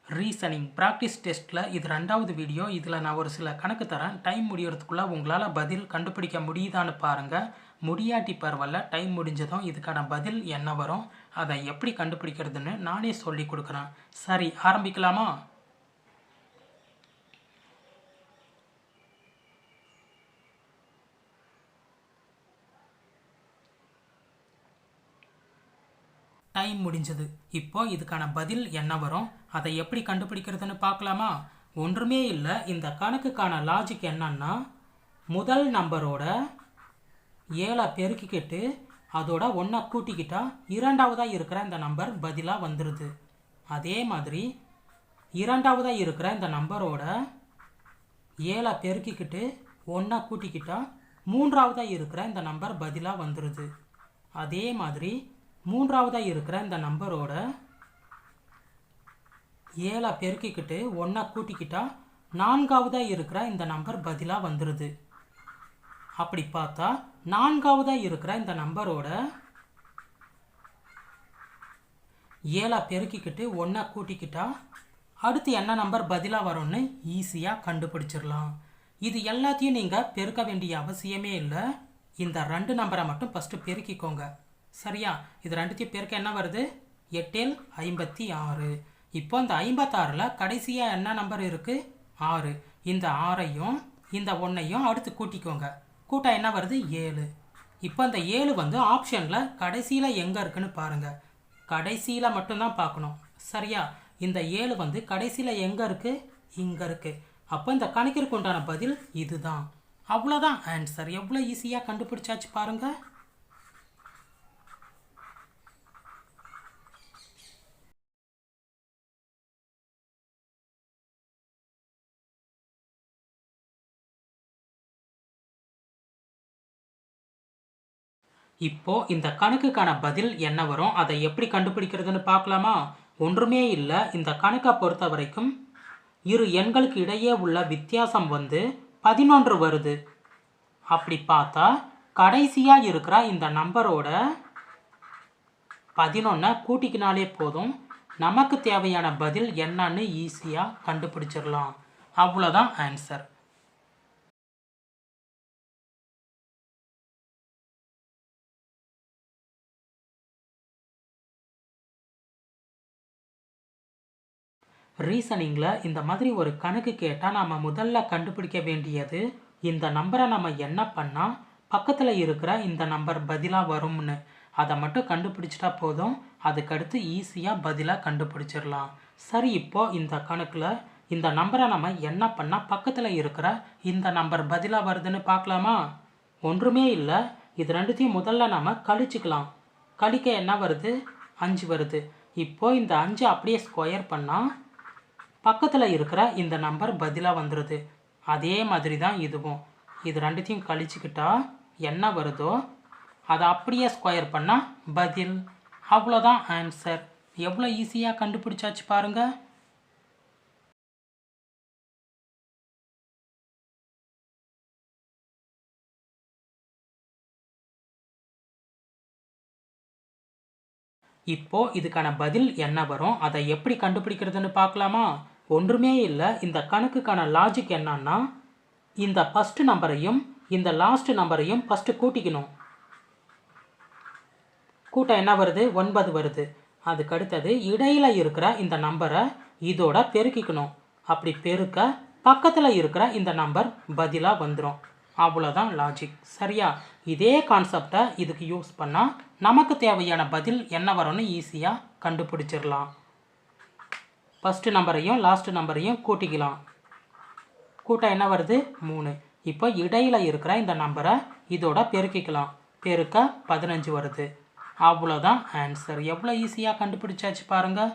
Reasoning practice டெஸ்ட்டில் இது 2வது வீடியோ. இதில் நான் ஒரு சில கணக்கு தரேன். டைம் முடியறதுக்குள்ளே உங்களால் பதில் கண்டுபிடிக்க முடியுதான்னு பாருங்கள். முடியாட்டி பரவாயில்ல, டைம் முடிஞ்சதும் இதுக்கான பதில் என்ன வரும், அதை எப்படி கண்டுபிடிக்கிறதுன்னு நானே சொல்லி கொடுக்குறேன். சரி, ஆரம்பிக்கலாமா? டைம் முடிஞ்சது. இப்போ இதுக்கான பதில் என்ன வரும், அதை எப்படி கண்டுபிடிக்கிறதுன்னு பார்க்கலாமா? ஒன்றுமே இல்லை. இந்த கணக்குக்கான லாஜிக் என்னன்னா, முதல் நம்பரோட 7 பெருக்கிக்கிட்டு அதோட 1 கூட்டிக்கிட்டா 2வதாக இருக்கிற இந்த நம்பர் பதிலாக வந்துடுது. அதே மாதிரி 2வதாக இருக்கிற இந்த நம்பரோட 7 பெருக்கிக்கிட்டு 1 கூட்டிக்கிட்டா 3வதாக இருக்கிற இந்த நம்பர் பதிலாக வந்துடுது. அதே மாதிரி 3வதாக இருக்கிற இந்த நம்பரோட 7 பெருக்கிக்கிட்டு 1 கூட்டிக்கிட்டா 4வதாக இருக்கிற இந்த நம்பர் பதிலாக வந்துடுது. அப்படி பார்த்தா 4வதாக இருக்கிற இந்த நம்பரோட 7 பெருக்கிக்கிட்டு 1 கூட்டிக்கிட்டா அடுத்து என்ன நம்பர் பதிலாக வரும்னு ஈஸியாக கண்டுபிடிச்சிடலாம். இது எல்லாத்தையும் நீங்கள் பெருக்க வேண்டிய அவசியமே இல்லை. இந்த 2 நம்பரை மட்டும் ஃபஸ்ட்டு பெருக்கிக்கோங்க. சரியா? இது 2த்தையும் பெருக்க என்ன வருது? 8 56. இப்போ இந்த 56ல் கடைசியாக என்ன நம்பர் இருக்குது? 6. இந்த 6ஐயும் இந்த 1ஐயும் அடுத்து கூட்டிக்கோங்க. கூட்டா என்ன வருது? 7. இப்போ இந்த 7 வந்து ஆப்ஷனில் கடைசியில் எங்கே இருக்குன்னு பாருங்கள். கடைசியில் மட்டும்தான் பார்க்கணும். சரியா? இந்த 7 வந்து கடைசியில் எங்கே இருக்குது? இங்கே இருக்குது. அப்போ இந்த கணக்கிற்கு உண்டான பதில் இதுதான். அவ்வளோதான் ஆன்சர். எவ்வளோ ஈஸியாக கண்டுபிடிச்சாச்சு பாருங்கள். இப்போ இந்த கணக்குக்கான பதில் என்ன வரும், அதை எப்படி கண்டுபிடிக்கிறதுன்னு பார்க்கலாமா? ஒன்றுமே இல்லை. இந்த கணக்கை பொறுத்த வரைக்கும் இரு எண்களுக்கு இடையே உள்ள வித்தியாசம் வந்து 11 வருது. அப்படி பார்த்தா கடைசியாக இருக்கிற இந்த நம்பரோட 11 கூட்டிக்கினாலே போதும், நமக்கு தேவையான பதில் என்னன்னு ஈஸியாக கண்டுபிடிச்சிடலாம். அவ்வளோதான் ஆன்சர். ரீசனிங்கில் இந்த மாதிரி ஒரு கணக்கு கேட்டால் நாம் முதல்ல கண்டுபிடிக்க வேண்டியது, இந்த நம்பரை நம்ம என்ன பண்ணால் பக்கத்தில் இருக்கிற இந்த நம்பர் பதிலாக வரும்னு. அதை மட்டும் கண்டுபிடிச்சிட்டா போதும், அதுக்கடுத்து ஈஸியாக பதிலாக கண்டுபிடிச்சிடலாம். சரி, இப்போது இந்த கணக்கில் இந்த நம்பரை நம்ம என்ன பண்ணால் பக்கத்தில் இருக்கிற இந்த நம்பர் பதிலாக வருதுன்னு பார்க்கலாமா? ஒன்றுமே இல்லை. இது 2த்தையும் முதல்ல நம்ம கழிச்சிக்கலாம். கழிக்க என்ன வருது? 5 வருது. இப்போது இந்த 5 அப்படியே ஸ்கொயர் பண்ணால் பக்கத்தில் இருக்கிற இந்த நம்பர் பதிலாக வந்துடுது. அதே மாதிரி தான் இதுவும். இது 2த்தையும் கழிச்சுக்கிட்டா என்ன வருதோ அதை அப்படியே ஸ்கொயர் பண்ணால் பதில். அவ்வளோதான் ஆன்சர். எவ்வளோ ஈஸியாக கண்டுபிடிச்சாச்சு பாருங்கள். இப்போ இதுக்கான பதில் என்ன வரும், அதை எப்படி கண்டுபிடிக்கிறதுன்னு பார்க்கலாமா? ஒன்றுமே இல்லை. இந்த கணக்குக்கான லாஜிக் என்னன்னா, இந்த ஃபஸ்ட் நம்பரையும் இந்த லாஸ்ட் நம்பரையும் ஃபஸ்ட்டு கூட்டிக்கணும். கூட்டம் என்ன வருது? 9 வருது. அதுக்கு அடுத்தது இடையில இருக்கிற இந்த நம்பரை இதோட பெருக்கிக்கணும். அப்படி பெருக்க பக்கத்தில் இருக்கிற இந்த நம்பர் பதிலாக வந்துடும். அவ்வளோதான் லாஜிக். சரியா? இதே கான்செப்டை இதுக்கு யூஸ் பண்ணால் நமக்கு தேவையான பதில் என்ன வரும்னு ஈஸியாக கண்டுபிடிச்சிடலாம். ஃபஸ்ட்டு நம்பரையும் லாஸ்ட் நம்பரையும் கூட்டிக்கலாம். கூட்டம் என்ன வருது? 3. இப்போ இடையில இருக்கிற இந்த நம்பரை இதோட பெருக்கிக்கலாம். பெருக்க 15 வருது. அவ்வளோதான் ஆன்சர். எவ்வளோ ஈஸியாக கண்டுபிடிச்சாச்சு பாருங்கள்.